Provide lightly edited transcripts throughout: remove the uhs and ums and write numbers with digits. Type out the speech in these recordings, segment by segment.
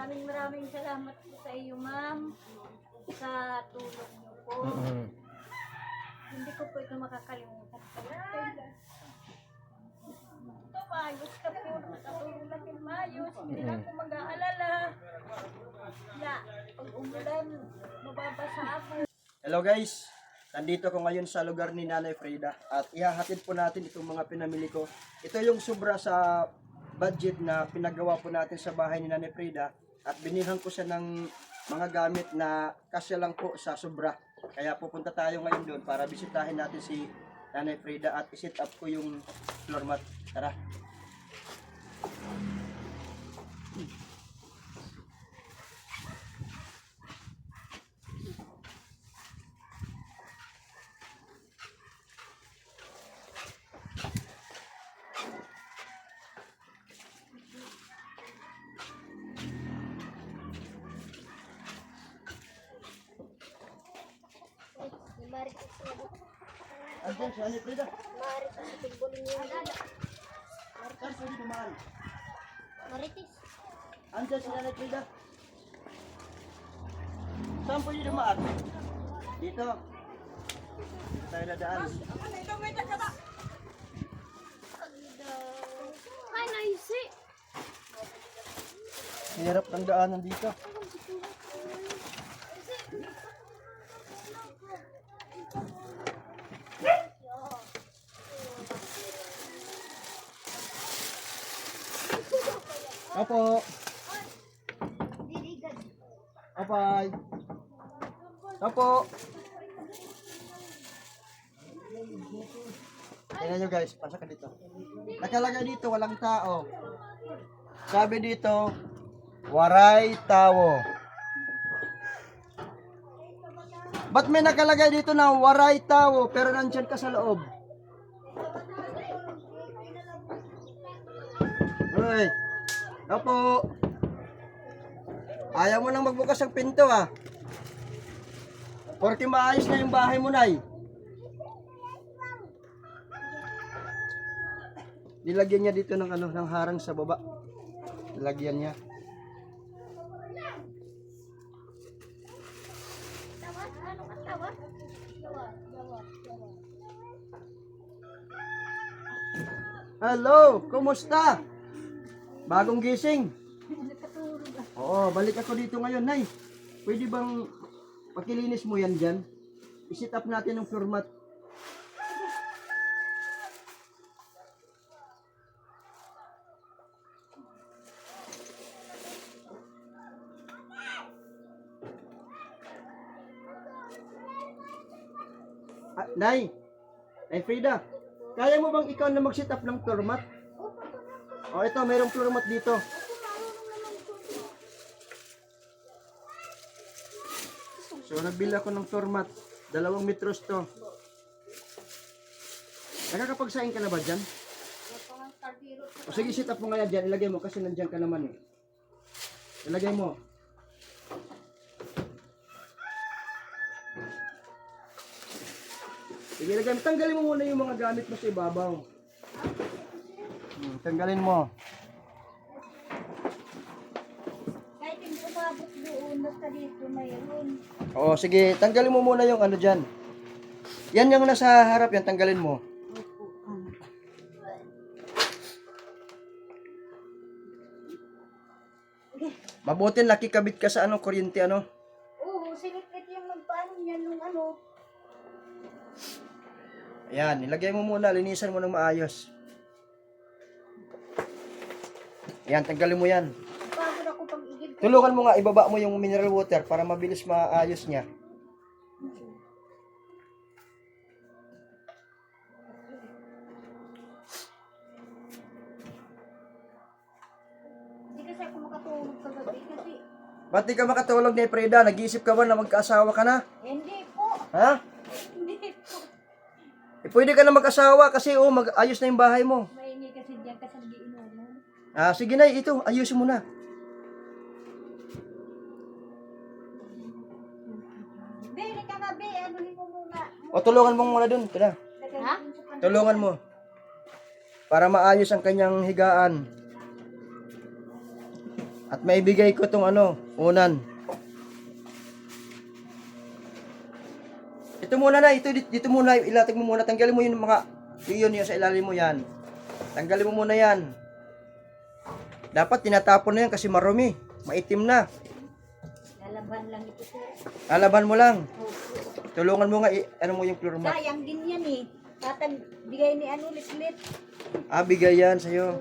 Maraming salamat po sa iyo, ma'am, sa tulong niyo po. Hindi ko po ito makakalimutan. Ito, maayos ka po. Nakatulong natin maayos. Hindi na ako mag-aalala. Na, pag umulan, mababasa ako. Hello guys, nandito ko ngayon sa lugar ni Nanay Frida at ihahatid po natin itong mga pinamili ko. Ito yung sobra sa budget na pinagawa po natin sa bahay ni Nanay Frida at binilhan ko siya ng mga gamit na kasya lang po sa sobra. Kaya pupunta tayo ngayon doon para bisitahin natin si Nanay Frida at iset up ko yung floor mat. Tara! Andiyan si Nanay Frida. Saan pwede dumaan? Maritis. Andiyan si Nanay Frida. Saan pwede dumaan? Dito. Tayo na daan. Ay, naisi. Hirap ng daanan dito. Opo. Opay. Opo. Tingnan nyo guys, pasok ka dito. Nakalagay dito, walang tao. Sabi dito, waray tao. Ba't may nakalagay dito na waray tao pero nandyan ka sa loob? Hoy. Opo. Ayaw mo nang magbukas ng pinto ah. Porque maayos na yung bahay mo, Nay. Nilagyan niya dito ng ng harang sa baba. Nilagyan niya. Hello, kumusta? Bagong gising. Oo, balik ako dito ngayon, Nay. Pwede bang pakilinis mo yan dyan? I-set up natin ng floor mat. Nay, Nay Frida, kaya mo bang ikaw na mag-set up ng floor mat? O ito, mayroong floor mat dito. So, nagbili ako ng floor mat. 2 metros to. Nakakapagsaing ka na ba dyan? O sige, set up mo nga yan dyan. Ilagay mo kasi nandyan ka naman eh. Ilagay mo. Sige, ilagay mo. Tanggalin mo muna yung mga gamit mo sa ibabaw. Tanggalin mo. Kahit hindi umabot doon, basta dito mayroon. Oo, sige. Tanggalin mo muna yung ano dyan. Yan yung nasa harap yan. Tanggalin mo. Mabuti nakikabit ka sa kuryente Oo, sinikit yung magpaano niya nung ano. Ayan, nilagay mo muna. Linisan mo ng maayos. Ayan, tanggalin mo yan. Pagod ako pag igib. Tulungan mo nga, ibaba mo yung mineral water para mabilis maayos niya. Hindi kasi ako makatulog kagabi kasi. Ba't di ka makatulog ni Frida? Nag-iisip ka ba na magkaasawa ka na? Hindi po. Ha? Hindi po. Pwede ka na mag-asawa kasi mag-ayos na yung bahay mo. Maingay kasi diyan kasi hindi inuman. Sige na, ito, ayusin mo na. Bili ka nga, anuhin mo muna. O, tulungan mo muna dun. Ito na. Ha? Tulungan mo. Para maayos ang kanyang higaan. At maibigay ko tong unan. Ito muna na, dito muna, ilatag mo muna, tanggalin mo yung yun sa ilalim mo yan. Tanggalin mo muna yan. Dapat tinatapon na yan kasi marumi, maitim na. Lalaban lang ito, sir. Lalaban mo lang. Tulungan mo nga, ano mo yung floor mat. Sayang din yan eh. Tatag, bigay ni Litlit. Bigay yan sa'yo.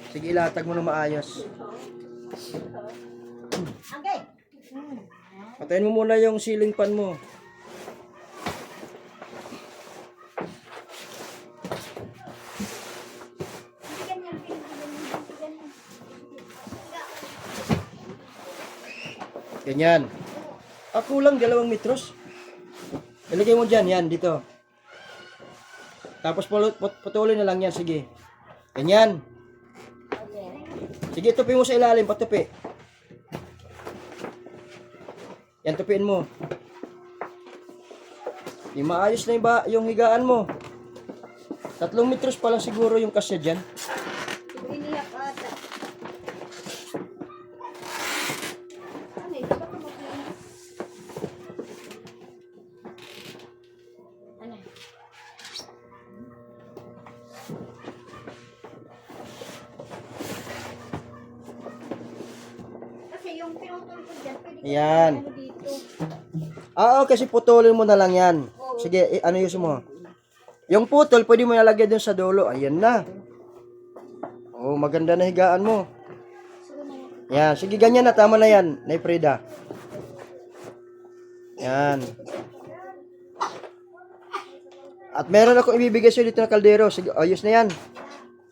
Sige, ilatag mo na maayos. Okay. Patayin mo muna yung ceiling fan mo. Ganyan. Kulang 2 metros. Ilagay mo dyan, yan, dito. Tapos putulin na lang yan, sige. Ganyan. Sige, tupi mo sa ilalim, patupi. Yan, tupiin mo. Di maayos na yung higaan mo. 3 metros pa lang siguro yung kasya dyan. Iniyak ata. Ano ito? Baka mag-inis. Ano? Kasi yung pinutol ko dyan, pwede ko Yan. dito. Kasi putulin mo na lang yan. Sige, ayusin mo. Yung putol, pwede mo nalagay dun sa dulo. Ayan na. Maganda na higaan mo. Yan, sige, ganyan na. Tama na yan, Nay Frida. Yan. At meron akong ibibigay sa'yo dito na kaldero. Sige, ayos na yan.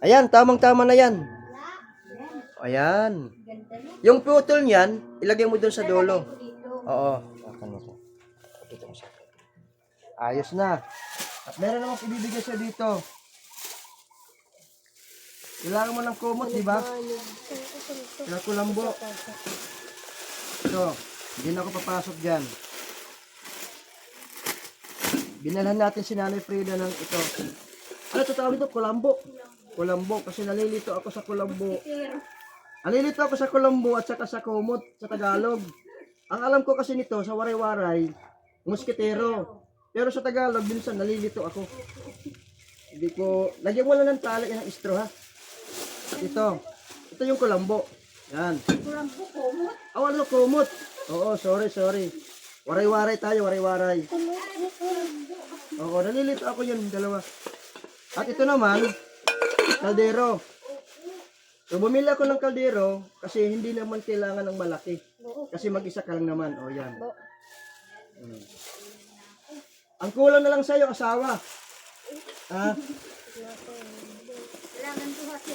Ayan, tamang-tama na yan. Ayan. Yung putol niyan, ilagay mo dun sa dulo. Oo. Dito mo siya. Ayos na. At meron akong ibibigay sa'yo dito. Kailangan mo ng kumot, di ba? Kailangan kulambo. Ito, hindi na ako papasok dyan. Binalhan natin si Nanay Frida ng ito. Ano ito tawag ito? Kulambo. Kulambo, kasi nalilito ako sa kulambo. Nalilito ako sa kulambo at saka sa kumot sa Tagalog. Ang alam ko kasi nito sa waray-waray, musketero. Pero sa Tagalog, minsan nalilito ako. Hindi ko, lagyan mo lang ng tali ng istro ha. Ito yung kulambo. Yan. Kulambo, kumot. Ano kumot? Oo, sorry. Waray-waray tayo, waray-waray. Oo, nalilito ako yun, dalawa. At ito naman, kaldero. So, bumili ako ng kaldero kasi hindi naman kailangan ng malaki. Kasi mag-isa ka lang naman. O, yan. Ang kulang na lang sa'yo, asawa. Ha? Kailangan ko kasi.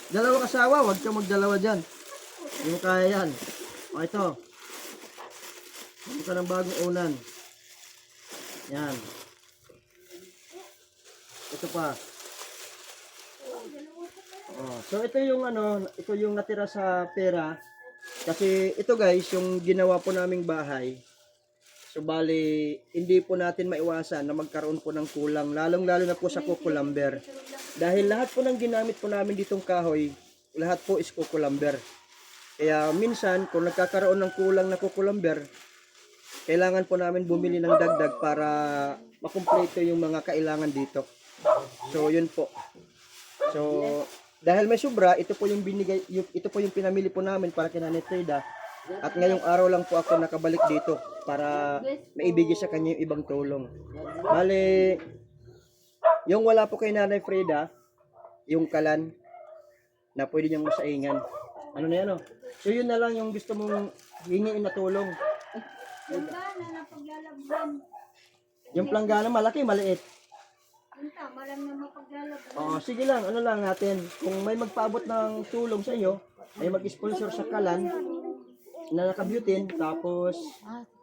2 asawa, huwag ka magdalawa dyan. Hindi mo kaya yan. O, ito. Huwag ka ng bagong unan. Yan. Ito pa. So ito yung ito yung natira sa pera. Kasi ito guys, yung ginawa po naming bahay. So bali, hindi po natin maiwasan na magkaroon po ng kulang, lalong-lalo na po sa kukulamber. Dahil lahat po ng ginamit po namin ditong kahoy, lahat po is kukulamber. Kaya minsan, kung nagkakaroon ng kulang na kukulamber, kailangan po namin bumili ng dagdag para makumpleto yung mga kailangan dito. So yun po. So dahil may sobra, ito po yung pinamili po namin para kay Nanay Frida. At ngayong araw lang po ako nakabalik dito para maibigay sa kanya yung ibang tulong. Bale, yung wala po kay Nanay Frida, yung kalan na pwede niyang masaingan. Ano na yan, So yun na lang yung gusto mong hingin na tulong. Yung gana na paglalabhan. Yung planggana, malaki, maliit. Yung tama lang na mapaglalabhan. Sige lang, ano lang natin. Kung may magpaabot ng tulong sa iyo, may mag-sponsor sa kalan na nakabutin, tapos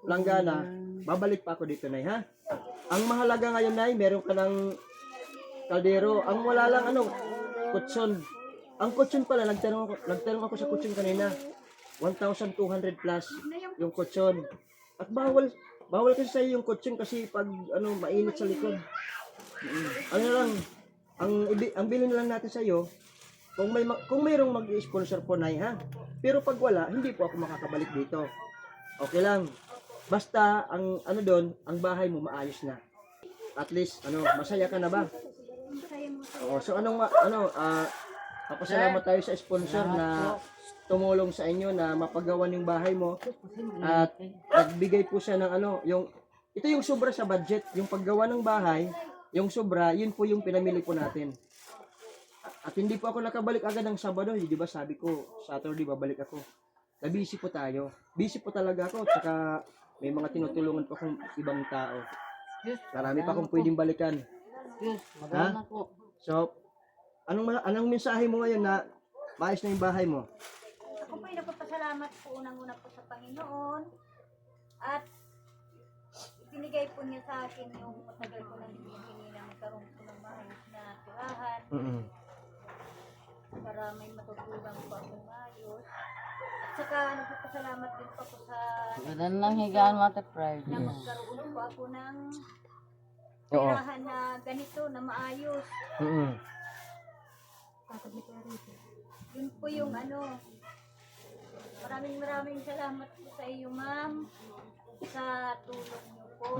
planggana, babalik pa ako dito, Nay, ha? Ang mahalaga ngayon, Nay, meron ka ng kaldero. Ang wala lang, kutson. Ang kutson pala, nagtanong ako sa kutson kanina. 1,200 plus yung kutson. At bawal kasi sa'yo yung kutson kasi pag mainit sa likod. Ano lang, ang bilhin lang natin sa'yo, kung mayroong mag-sponsor po nay ha. Pero pag wala, hindi po ako makakabalik dito. Okay lang. Basta ang ano doon, ang bahay mo maayos na. At least masaya ka na ba? Masaya mo sa Oo, so papasalamat tayo sa sponsor na tumulong sa inyo na mapagawan yung bahay mo at nagbigay po siya ng ito yung sobra sa budget, yung paggawa ng bahay, yung sobra, yun po yung pinamili po natin. At hindi po ako nakabalik agad ng Sabado, di ba sabi ko, Saturday babalik ako. Na-busy po tayo. Busy po talaga ako, tsaka may mga tinutulungan po akong ibang tao. Marami pa akong pwedeng balikan. Ha? So, anong mensahe mo ngayon na maayos na yung bahay mo? Ako po ay nagpapasalamat po unang-una po sa Panginoon at binigay po niya sa akin yung matagal ko nang hinihingi na magkaroon po ng maayos na tirahan para may matutulong po akong maayos. At saka nagpapasalamat din po ako sa Ganun lang higaan mata pride. na magkaroon po ako ng tirahan na ganito na maayos. Yun po yung maraming salamat po sa iyo, ma'am, sa tulong niyo po.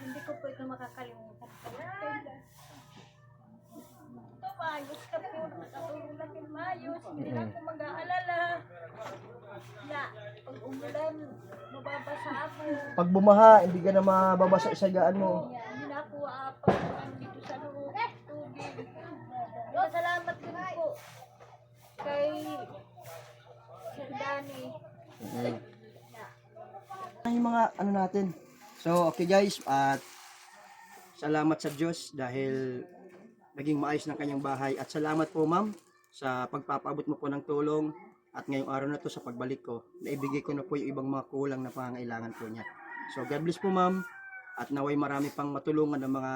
Hindi ko po ito makakalimutan. Ito, maayos ka po, nakatulong na kayo maayos, hindi na ako mag-aalala. Na, pag umulan, mababasa ako. Pag bumaha, hindi ka na mababasa sa isagaan mo. Hindi na ako aapaw dito sa loob, tubig. Salamat din po kay Sir Danny. Yung mga natin. So, okay guys, at salamat sa Diyos dahil naging maayos ng kanyang bahay. At salamat po ma'am sa pagpapaabot mo po ng tulong. At ngayong araw na to sa pagbalik ko, naibigay ko na po yung ibang mga kulang na pangangailangan po niya. So, God bless po ma'am. At naway marami pang matulungan ng mga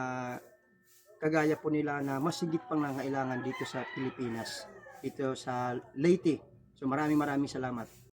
kagaya po nila na mas higit pang nangailangan dito sa Pilipinas. Dito sa Leyte. So, maraming salamat.